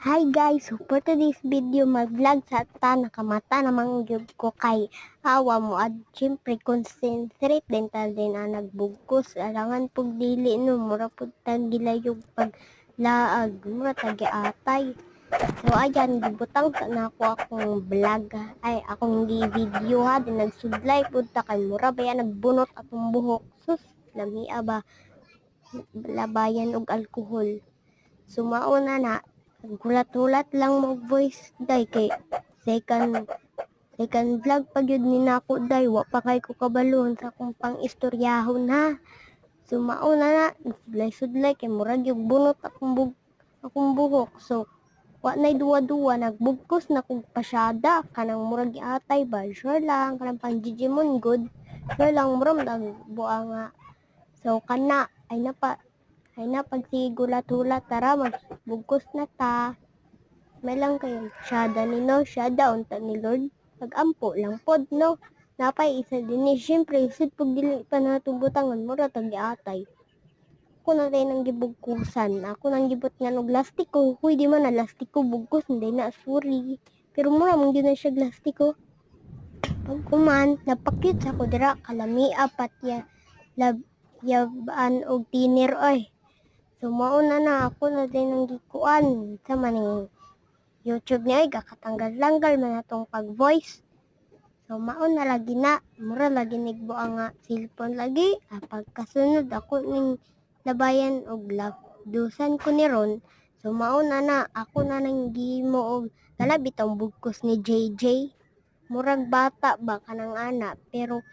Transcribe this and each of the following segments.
Hi guys, so for today's video mag-vlog sa ta nakamata namang gyud ko kay awa mo at syempre concentrate dental din ang nagbugkos alangan pug dili no mura pud tag gilayog pag laag mura tagi atay. So ayan gibutang sa nako akong vlog ay akong gi-video ha din nagsudlay pud ta kay mura baya nagbunot atong buhok sus lamia ba labayan og alcohol. So mauna na gulat-gulat lang mo voice day kay second vlog pa gyud ni nako day wa pa kay ko kabalon sa akong pang-istoryahon ha. So mauna na sudlay kay murag yung bunot akong buhok. So wa nay duwa-duwa nagbugkos na kog pasyada kanang murag atay ba sure lang kanang pang Digimon good sure lang muram buang nga. So kana ay na pagsigula-tula tara magbugkos na ta. May lang kayo syada ni no, syada unta ni Lord. Pag-ampo lang pod no. Napay isa din ni syempre isid pag dili pa natubutangan mo ra tag atay. Ako na rin ang gibugkusan. Ako nang gibot nga og lastiko. Huy di man na lastiko bugkos hindi na sorry. Pero mura mong na siya lastiko. Pag kuman napakit sa ko dira kalamia patya yabaan og tiner oy. So mauna na ako na din ang gikuan sa maning YouTube niya ay kakatanggal-langgal man atong pag-voice. So mauna lagi na, mura lagi nigbo ang cellphone lagi. Pagkasunod ako ning labayan og dusan ko ni Ron. So mauna na, ako na nang gimo og kala bitong bugkos ni JJ. Murag bata ba kanang ana pero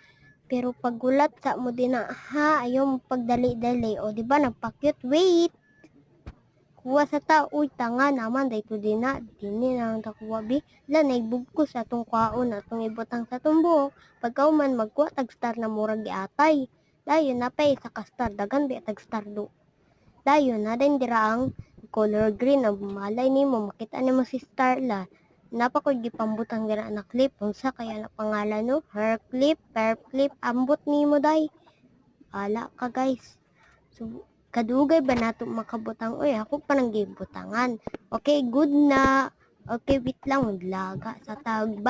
pagulat sa mo din na ha ayaw mo pagdali-dali o di ba nagpakyut wait kuha sa ta uy tanga naman day ko din na dini na ang takuha bi la nagbugkos sa atong kwaon atong ibutang sa tumbok pagkauman magkuha tag star na murag giatay dayon napay sa kastar dagan bi tag star do dayon na din dira ang color green ang malay nimo makita nimo si Starla napa ko gipambutang dira na clip unsa kaya na pangalan no hair clip ambot nimo day ala ka guys so kadugay ba nato makabutang oy ako pa nang gibutangan okay good na okay wait lang maglaga sa tag